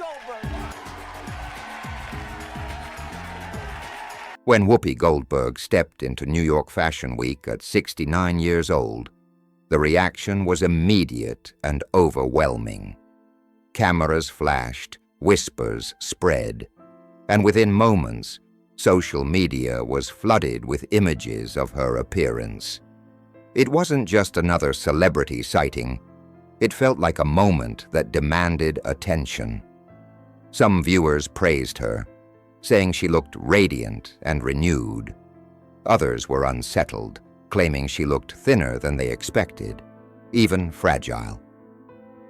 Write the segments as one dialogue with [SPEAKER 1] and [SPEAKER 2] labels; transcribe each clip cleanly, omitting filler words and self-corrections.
[SPEAKER 1] Goldberg.
[SPEAKER 2] When Whoopi Goldberg stepped into New York Fashion Week at 69 years old, the reaction was immediate and overwhelming. Cameras flashed, whispers spread, and within moments, social media was flooded with images of her appearance. It wasn't just another celebrity sighting. It felt like a moment that demanded attention. Some viewers praised her, saying she looked radiant and renewed. Others were unsettled, claiming she looked thinner than they expected, even fragile.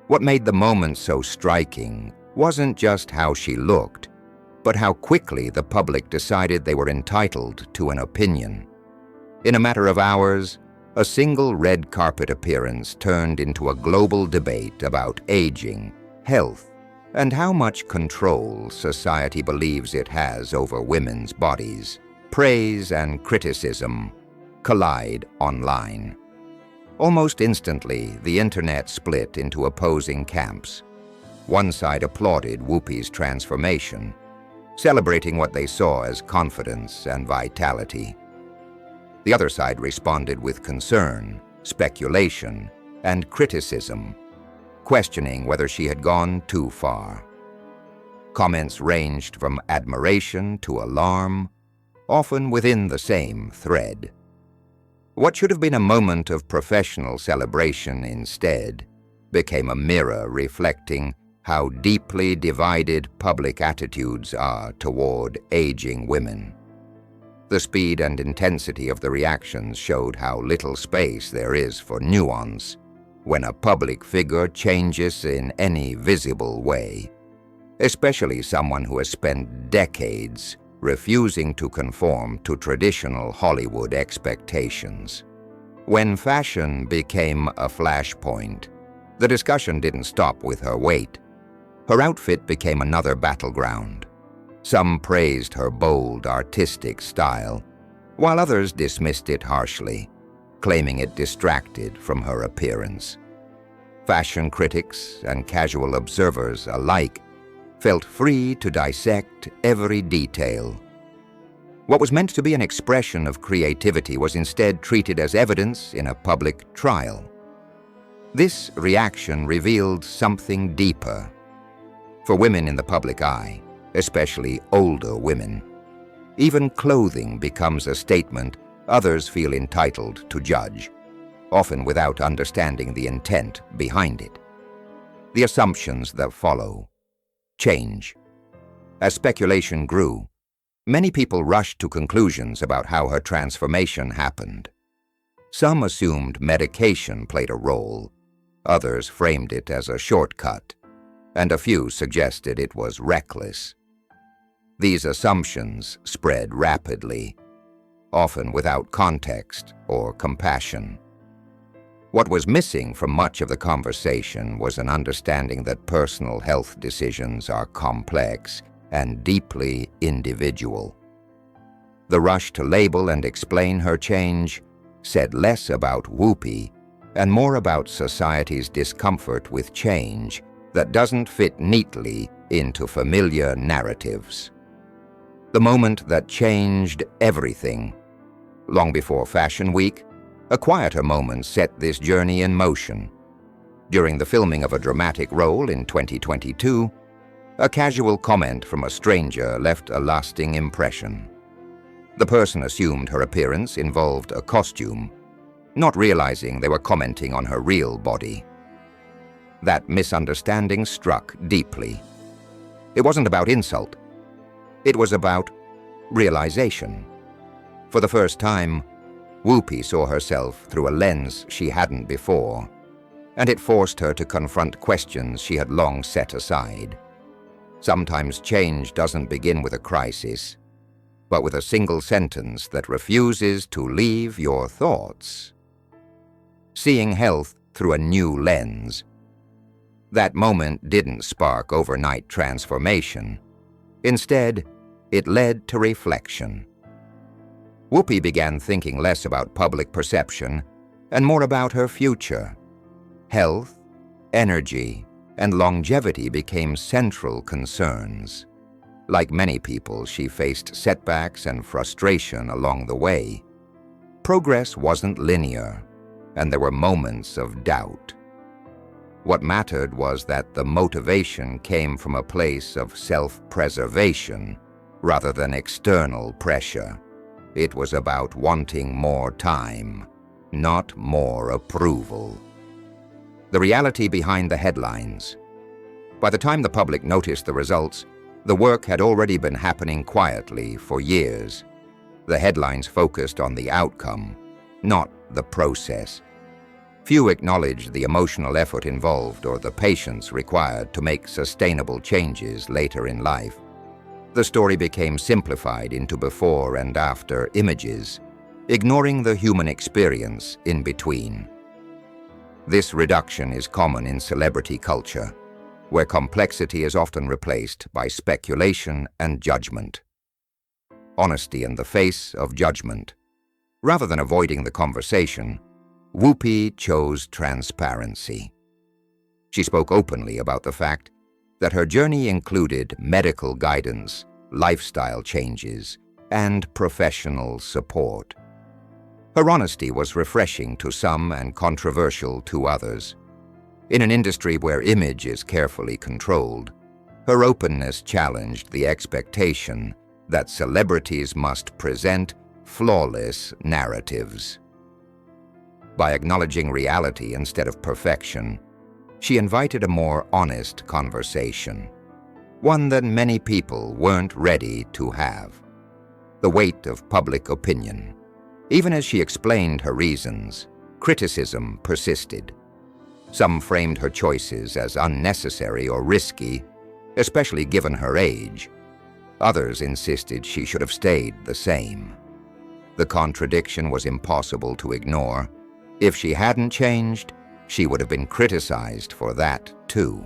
[SPEAKER 2] What made the moment so striking wasn't just how she looked, but how quickly the public decided they were entitled to an opinion. In a matter of hours, a single red carpet appearance turned into a global debate about aging, health, and how much control society believes it has over women's bodies. Praise and criticism collide online. Almost instantly, the internet split into opposing camps. One side applauded Whoopi's transformation, celebrating what they saw as confidence and vitality. The other side responded with concern, speculation, and criticism, questioning whether she had gone too far. Comments ranged from admiration to alarm, often within the same thread. What should have been a moment of professional celebration instead became a mirror reflecting how deeply divided public attitudes are toward aging women. The speed and intensity of the reactions showed how little space there is for nuance when a public figure changes in any visible way, especially someone who has spent decades refusing to conform to traditional Hollywood expectations. When fashion became a flashpoint, the discussion didn't stop with her weight. Her outfit became another battleground. Some praised her bold, artistic style, while others dismissed it harshly, claiming it distracted from her appearance. Fashion critics and casual observers alike felt free to dissect every detail. What was meant to be an expression of creativity was instead treated as evidence in a public trial. This reaction revealed something deeper. For women in the public eye, especially older women, even clothing becomes a statement others feel entitled to judge, often without understanding the intent behind it. The assumptions that follow change. As speculation grew, many people rushed to conclusions about how her transformation happened. Some assumed medication played a role, others framed it as a shortcut, and a few suggested it was reckless. These assumptions spread rapidly, often without context or compassion. What was missing from much of the conversation was an understanding that personal health decisions are complex and deeply individual. The rush to label and explain her change said less about Whoopi and more about society's discomfort with change that doesn't fit neatly into familiar narratives. The moment that changed everything. Long before Fashion Week, a quieter moment set this journey in motion. During the filming of a dramatic role in 2022, a casual comment from a stranger left a lasting impression. The person assumed her appearance involved a costume, not realizing they were commenting on her real body. That misunderstanding struck deeply. It wasn't about insult. It was about realization. For the first time, Whoopi saw herself through a lens she hadn't before, and it forced her to confront questions she had long set aside. Sometimes change doesn't begin with a crisis, but with a single sentence that refuses to leave your thoughts. Seeing health through a new lens. That moment didn't spark overnight transformation. Instead, it led to reflection. Whoopi began thinking less about public perception and more about her future. Health, energy, and longevity became central concerns. Like many people, she faced setbacks and frustration along the way. Progress wasn't linear, and there were moments of doubt. What mattered was that the motivation came from a place of self-preservation rather than external pressure. It was about wanting more time, not more approval. The reality behind the headlines. By the time the public noticed the results, the work had already been happening quietly for years. The headlines focused on the outcome, not the process. Few acknowledged the emotional effort involved or the patience required to make sustainable changes later in life. The story became simplified into before and after images, ignoring the human experience in between. This reduction is common in celebrity culture, where complexity is often replaced by speculation and judgment. Honesty in the face of judgment. Rather than avoiding the conversation, Whoopi chose transparency. She spoke openly about the fact that her journey included medical guidance, lifestyle changes, and professional support. Her honesty was refreshing to some and controversial to others. In an industry where image is carefully controlled, her openness challenged the expectation that celebrities must present flawless narratives. By acknowledging reality instead of perfection, she invited a more honest conversation, one that many people weren't ready to have. The weight of public opinion. Even as she explained her reasons, criticism persisted. Some framed her choices as unnecessary or risky, especially given her age. Others insisted she should have stayed the same. The contradiction was impossible to ignore. If she hadn't changed, she would have been criticized for that too.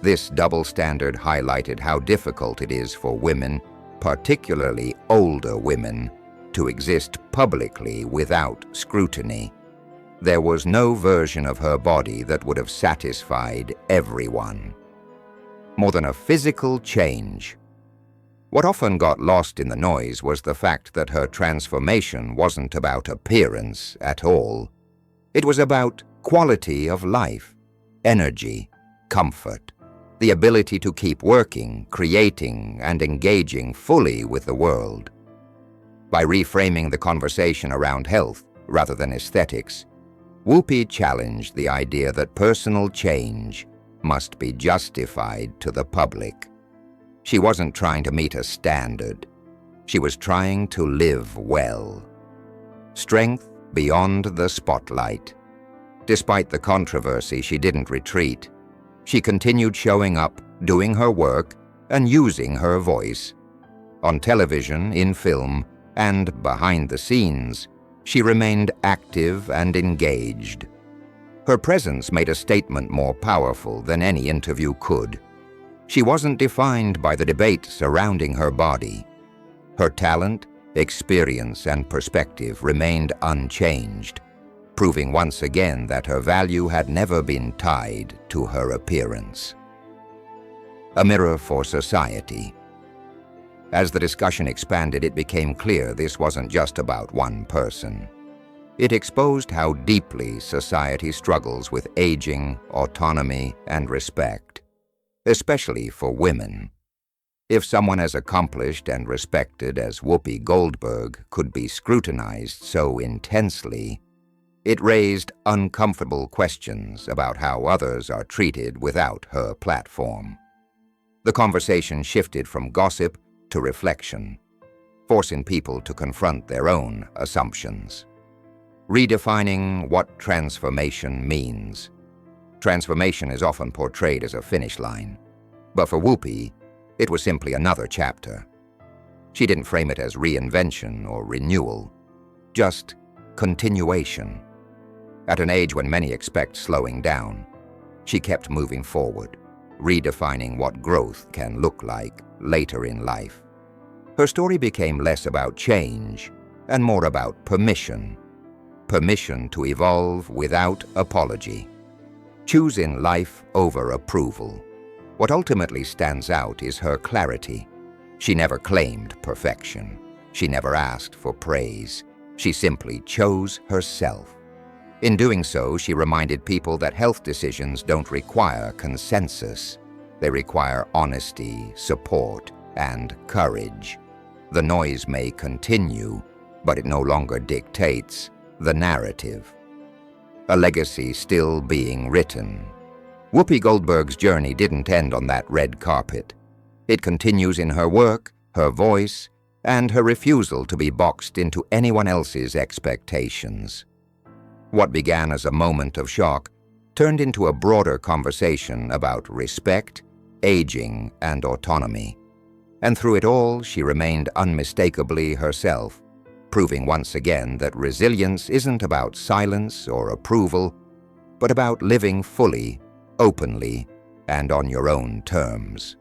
[SPEAKER 2] This double standard highlighted how difficult it is for women, particularly older women, to exist publicly without scrutiny. There was no version of her body that would have satisfied everyone. More than a physical change. What often got lost in the noise was the fact that her transformation wasn't about appearance at all. It was about quality of life, energy, comfort, the ability to keep working, creating, and engaging fully with the world. By reframing the conversation around health rather than aesthetics, Whoopi challenged the idea that personal change must be justified to the public. She wasn't trying to meet a standard. She was trying to live well. Strength beyond the spotlight. Despite the controversy, she didn't retreat. She continued showing up, doing her work, and using her voice. On television, in film, and behind the scenes, she remained active and engaged. Her presence made a statement more powerful than any interview could. She wasn't defined by the debate surrounding her body. Her talent, experience, and perspective remained unchanged, proving once again that her value had never been tied to her appearance. A mirror for society. As the discussion expanded, it became clear this wasn't just about one person. It exposed how deeply society struggles with aging, autonomy, and respect, especially for women. If someone as accomplished and respected as Whoopi Goldberg could be scrutinized so intensely, it raised uncomfortable questions about how others are treated without her platform. The conversation shifted from gossip to reflection, forcing people to confront their own assumptions. Redefining what transformation means. Transformation is often portrayed as a finish line, but for Whoopi, it was simply another chapter. She didn't frame it as reinvention or renewal, just continuation. At an age when many expect slowing down, she kept moving forward, redefining what growth can look like later in life. Her story became less about change and more about permission. Permission to evolve without apology. choose in life over approval. What ultimately stands out is her clarity. She never claimed perfection. She never asked for praise. She simply chose herself. In doing so, she reminded people that health decisions don't require consensus. They require honesty, support, and courage. The noise may continue, but it no longer dictates the narrative. A legacy still being written. Whoopi Goldberg's journey didn't end on that red carpet. It continues in her work, her voice, and her refusal to be boxed into anyone else's expectations. What began as a moment of shock turned into a broader conversation about respect, aging, and autonomy. And through it all, she remained unmistakably herself, proving once again that resilience isn't about silence or approval, but about living fully, openly, and on your own terms.